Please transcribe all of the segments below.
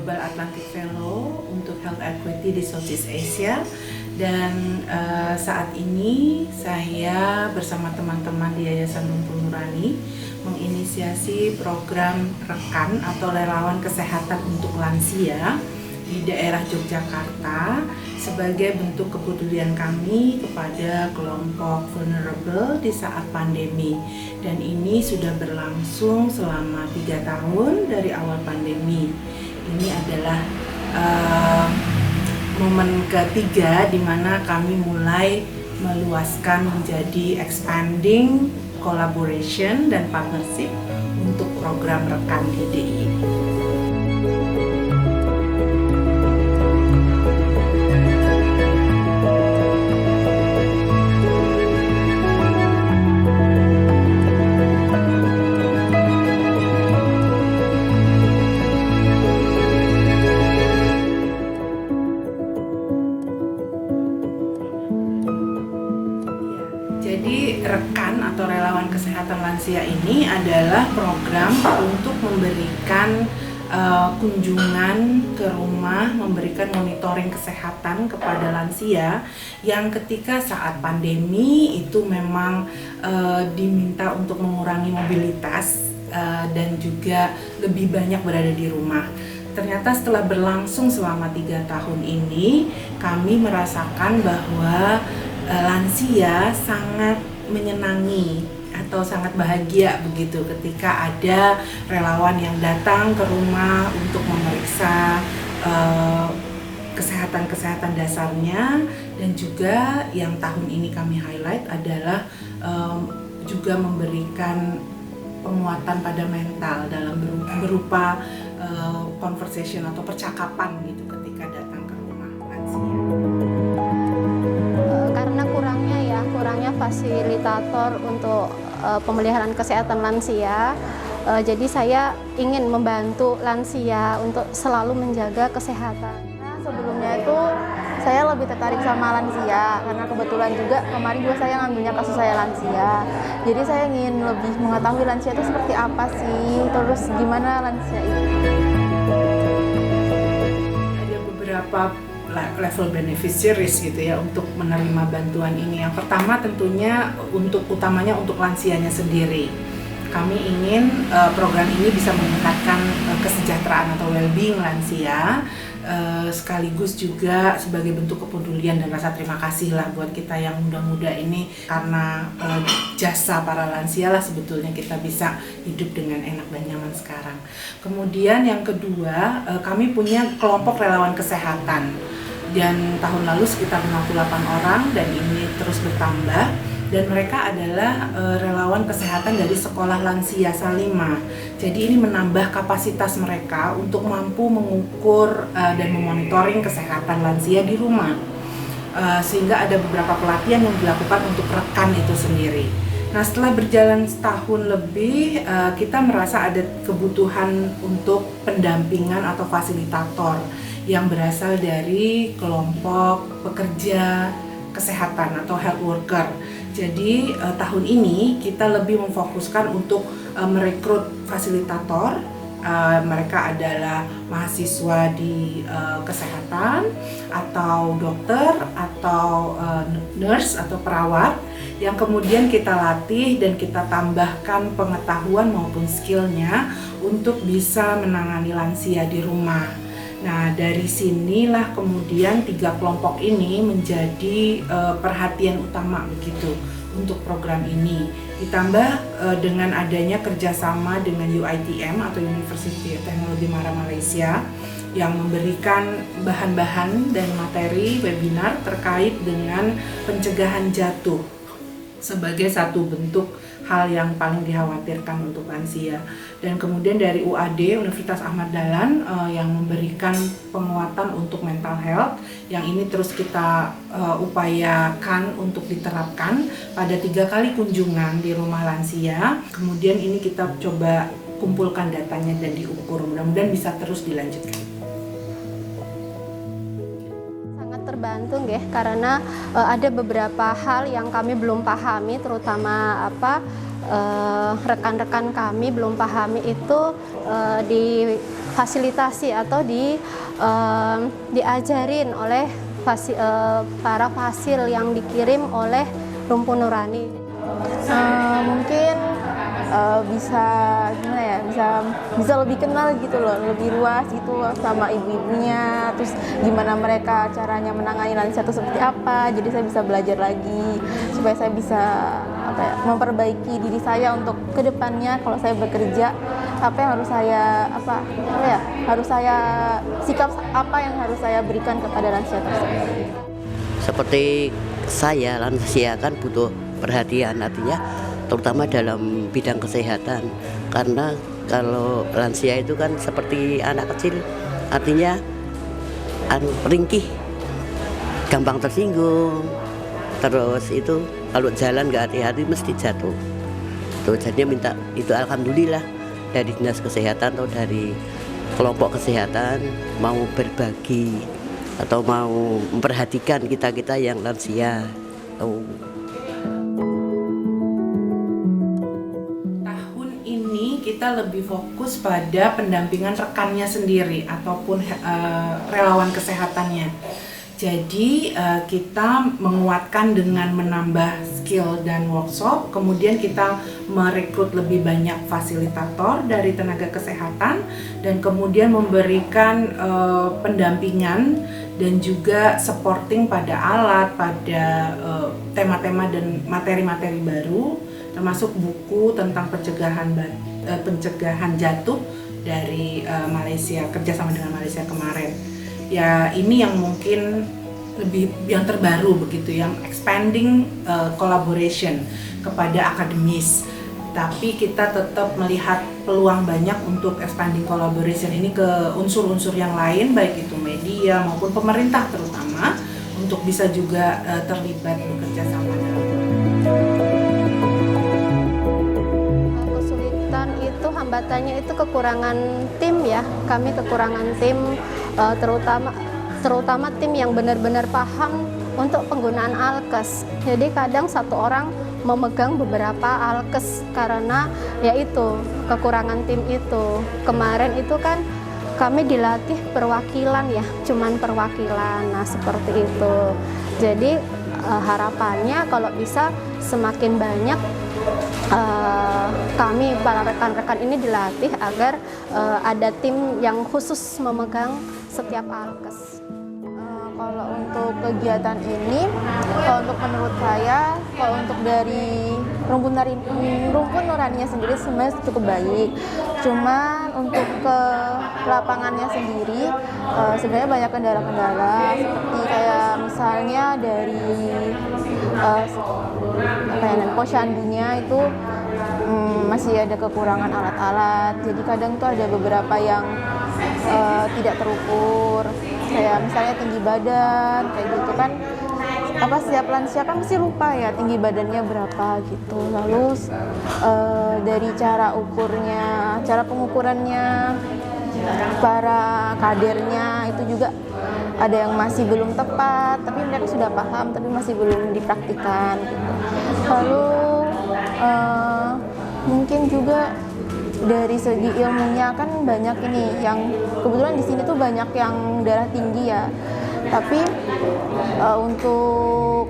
Global Atlantic Fellow untuk Health Equity di Southeast Asia. Dan saat ini saya bersama teman-teman di Yayasan Lumpur Nurani menginisiasi program rekan atau relawan kesehatan untuk lansia di daerah Yogyakarta sebagai bentuk kepedulian kami kepada kelompok vulnerable di saat pandemi. Dan ini sudah berlangsung selama 3 tahun dari awal pandemi. Ini adalah momen ketiga di mana kami mulai meluaskan menjadi expanding collaboration dan partnership untuk program rekan DDI. Jadi rekan atau relawan kesehatan lansia ini adalah program untuk memberikan kunjungan ke rumah, memberikan monitoring kesehatan kepada lansia yang ketika saat pandemi itu memang diminta untuk mengurangi mobilitas dan juga lebih banyak berada di rumah. Ternyata setelah berlangsung selama 3 tahun ini, kami merasakan bahwa lansia sangat menyenangi atau sangat bahagia begitu ketika ada relawan yang datang ke rumah untuk memeriksa kesehatan dasarnya. Dan juga yang tahun ini kami highlight adalah juga memberikan penguatan pada mental dalam berupa conversation atau percakapan gitu ketika datang ke rumah lansia. Karena kurangnya fasilitator untuk pemeliharaan kesehatan lansia, jadi saya ingin membantu lansia untuk selalu menjaga kesehatan. Nah, sebelumnya itu saya lebih tertarik sama lansia karena kebetulan juga kemarin juga saya ngambilnya kasus saya lansia. Jadi saya ingin lebih mengetahui lansia itu seperti apa sih, terus gimana lansia itu. Ada beberapa level beneficiaries gitu ya untuk menerima bantuan ini. Yang pertama tentunya utamanya untuk lansianya sendiri. Kami ingin program ini bisa meningkatkan kesejahteraan atau well-being lansia, sekaligus juga sebagai bentuk kepedulian dan rasa terima kasih lah buat kita yang muda-muda ini, karena jasa para lansia lah sebetulnya kita bisa hidup dengan enak dan nyaman sekarang. Kemudian yang kedua, kami punya kelompok relawan kesehatan. Dan tahun lalu sekitar 58 orang dan ini terus bertambah, dan mereka adalah relawan kesehatan dari sekolah lansia Salimah. Jadi ini menambah kapasitas mereka untuk mampu mengukur dan memonitoring kesehatan lansia di rumah, sehingga ada beberapa pelatihan yang dilakukan untuk rekan itu sendiri. Nah, setelah berjalan setahun lebih, kita merasa ada kebutuhan untuk pendampingan atau fasilitator yang berasal dari kelompok pekerja kesehatan atau health worker. Jadi tahun ini kita lebih memfokuskan untuk merekrut fasilitator. Mereka adalah mahasiswa di kesehatan atau dokter atau nurse atau perawat yang kemudian kita latih dan kita tambahkan pengetahuan maupun skillnya untuk bisa menangani lansia di rumah. Nah, dari sinilah kemudian 3 kelompok ini menjadi perhatian utama begitu untuk program ini. Ditambah dengan adanya kerjasama dengan UiTM atau University of Technology Mara Malaysia yang memberikan bahan-bahan dan materi webinar terkait dengan pencegahan jatuh sebagai satu bentuk hal yang paling dikhawatirkan untuk lansia. Dan kemudian dari UAD, Universitas Ahmad Dahlan yang memberikan penguatan untuk mental health, yang ini terus kita upayakan untuk diterapkan pada 3 kali kunjungan di rumah lansia. Kemudian ini kita coba kumpulkan datanya dan diukur, mudah-mudahan bisa terus dilanjutkan. Terbantu nggih, karena ada beberapa hal yang kami belum pahami, terutama rekan-rekan kami belum pahami itu di difasilitasi atau diajarin oleh para fasil yang dikirim oleh Rumpun Nurani. Mungkin bisa gimana ya, bisa lebih kenal gitu loh, lebih luas gitu sama ibu-ibunya, terus gimana mereka caranya menangani lansia itu seperti apa. Jadi saya bisa belajar lagi supaya saya bisa memperbaiki diri saya untuk kedepannya kalau saya bekerja, apa yang harus saya sikap apa yang harus saya berikan kepada lansia tersebut. Seperti saya, lansia kan butuh perhatian, artinya terutama dalam bidang kesehatan, karena kalau lansia itu kan seperti anak kecil, artinya ringkih, gampang tersinggung, terus itu kalau jalan nggak hati-hati mesti jatuh. Tuh, jadi minta itu, alhamdulillah dari dinas kesehatan atau dari kelompok kesehatan mau berbagi atau mau memperhatikan kita yang lansia. Kita lebih fokus pada pendampingan rekannya sendiri ataupun relawan kesehatannya. Jadi kita menguatkan dengan menambah skill dan workshop, kemudian kita merekrut lebih banyak fasilitator dari tenaga kesehatan, dan kemudian memberikan pendampingan dan juga supporting pada alat, pada tema-tema dan materi-materi baru, termasuk buku tentang pencegahan jatuh dari Malaysia, kerjasama dengan Malaysia kemarin. Ya, ini yang mungkin lebih yang terbaru begitu, yang expanding collaboration kepada akademis. Tapi kita tetap melihat peluang banyak untuk expanding collaboration ini ke unsur-unsur yang lain, baik itu media maupun pemerintah terutama, untuk bisa juga terlibat bekerja sama dalam hambatannya itu kekurangan tim ya. Kami kekurangan tim, terutama tim yang benar-benar paham untuk penggunaan alkes. Jadi kadang satu orang memegang beberapa alkes karena yaitu kekurangan tim itu. Kemarin itu kan kami dilatih perwakilan ya, cuman perwakilan. Nah, seperti itu. Jadi harapannya kalau bisa semakin banyak kami para rekan-rekan ini dilatih agar ada tim yang khusus memegang setiap alkes. Kalau untuk kegiatan ini, kalau untuk menurut saya, kalau untuk dari Rumpun Nuraninya sendiri sebenarnya cukup baik. Cuman untuk ke lapangannya sendiri sebenarnya banyak kendala-kendala, seperti kayak misalnya dari posyandunya itu masih ada kekurangan alat-alat. Jadi kadang tuh ada beberapa yang tidak terukur, kayak misalnya tinggi badan, kayak gitu kan. Setiap lansia kan mesti lupa ya tinggi badannya berapa gitu. Lalu dari cara pengukurannya, para kadernya itu juga ada yang masih belum tepat, tapi mereka sudah paham tapi masih belum dipraktikkan gitu. Lalu mungkin juga dari segi ilmunya kan banyak ini yang kebetulan di sini tuh banyak yang darah tinggi ya, tapi untuk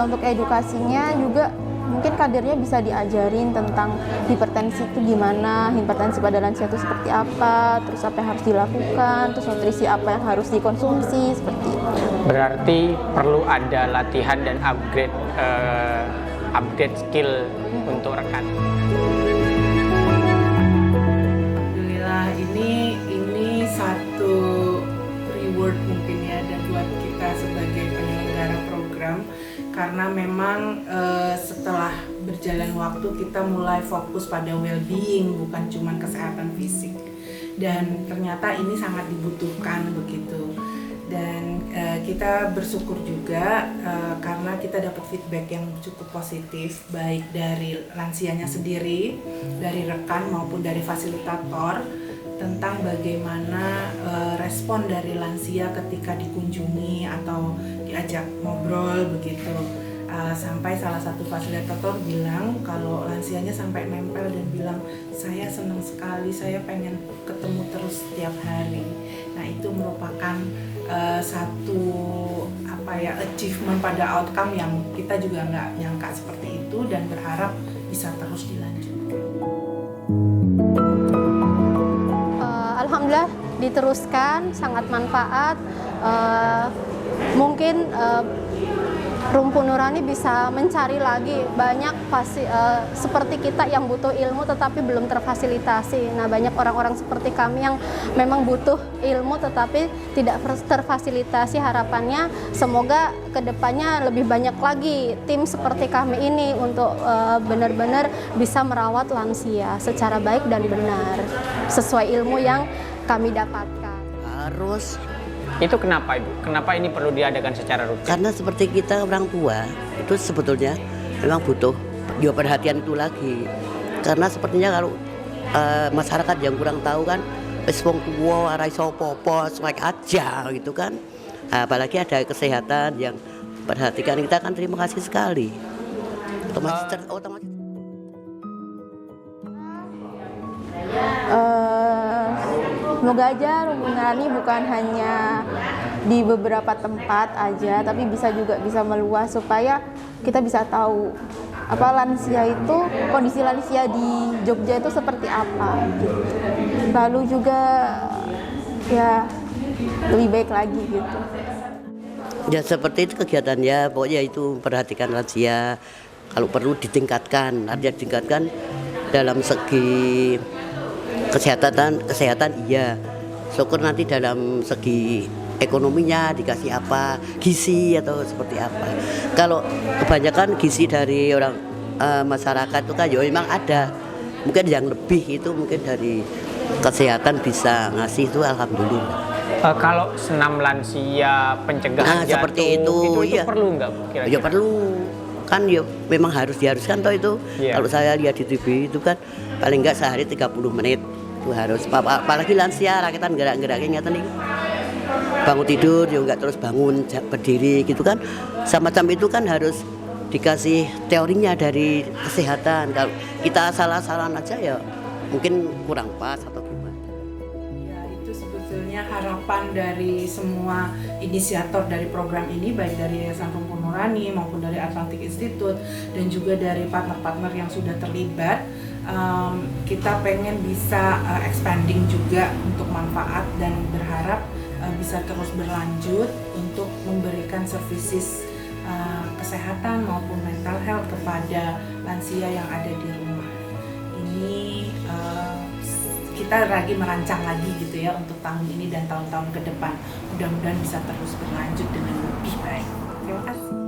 untuk edukasinya juga mungkin kadernya bisa diajarin tentang hipertensi itu gimana, hipertensi pada lansia itu seperti apa, terus apa yang harus dilakukan, terus nutrisi apa yang harus dikonsumsi, seperti itu. Berarti perlu ada latihan dan upgrade skill untuk rekan. Alhamdulillah, ini satu reward mungkin ya, dan buat kita sebagai penyelenggara program, karena memang setelah berjalan waktu kita mulai fokus pada well-being, bukan cuma kesehatan fisik, dan ternyata ini sangat dibutuhkan begitu. Dan kita bersyukur juga karena kita dapat feedback yang cukup positif, baik dari lansianya sendiri, dari rekan maupun dari fasilitator, tentang bagaimana respon dari lansia ketika dikunjungi atau diajak ngobrol begitu. Sampai salah satu fasilitator bilang kalau lansianya sampai nempel dan bilang, saya senang sekali, saya pengen ketemu terus setiap hari. Nah, itu merupakan satu achievement pada outcome yang kita juga nggak nyangka seperti itu, dan berharap bisa terus dilanjutkan. Alhamdulillah diteruskan, sangat manfaat. Mungkin Rumpun Nurani bisa mencari lagi banyak seperti kita yang butuh ilmu tetapi belum terfasilitasi. Nah, banyak orang-orang seperti kami yang memang butuh ilmu tetapi tidak terfasilitasi. Harapannya semoga kedepannya lebih banyak lagi tim seperti kami ini untuk benar-benar bisa merawat lansia secara baik dan benar sesuai ilmu yang kami dapatkan. Harus. Itu kenapa Ibu? Kenapa ini perlu diadakan secara rutin? Karena seperti kita orang tua itu sebetulnya memang butuh juga perhatian itu lagi. Karena sepertinya kalau masyarakat yang kurang tahu kan wis wong tuwa ora iso apa-apa cuek aja gitu kan. Apalagi ada kesehatan yang perhatikan, kita kan terima kasih sekali. Otomatis semoga aja Rumpun Nurani bukan hanya di beberapa tempat aja, tapi bisa meluas supaya kita bisa tahu lansia itu, kondisi lansia di Jogja itu seperti apa gitu. Lalu juga ya lebih baik lagi gitu. ya seperti itu kegiatannya, pokoknya itu perhatikan lansia. Kalau perlu ditingkatkan, artinya ditingkatkan dalam segi kesehatan iya. Syukur nanti dalam segi ekonominya dikasih apa, gizi atau seperti apa. Kalau kebanyakan gizi dari orang masyarakat itu kan ya memang ada. Mungkin yang lebih itu mungkin dari kesehatan bisa ngasih itu alhamdulillah. Kalau senam lansia, pencegahan jatuh, seperti itu ya. Perlu nggak kira-kira? Ya perlu. Kan ya memang diharuskan toh itu. Yeah. Kalau saya lihat di TV itu kan paling enggak sehari 30 menit itu harus. Apalagi lansia rakitan gerak-geraknya nyata nih. Bangun tidur juga enggak terus bangun berdiri gitu kan. Semacam itu kan harus dikasih teorinya dari kesehatan. Kalau kita salah-salah aja ya mungkin kurang pas atau gimana. Ya, itu sebetulnya harapan dari semua inisiator dari program ini, baik dari Yayasan Rumpun Nurani maupun dari Atlantic Institute dan juga dari partner-partner yang sudah terlibat. Kita pengen bisa expanding juga untuk manfaat dan berharap bisa terus berlanjut untuk memberikan services kesehatan maupun mental health kepada lansia yang ada di rumah. Ini kita lagi merancang lagi gitu ya untuk tahun ini dan tahun-tahun ke depan. Mudah-mudahan bisa terus berlanjut dengan lebih baik. Terima kasih.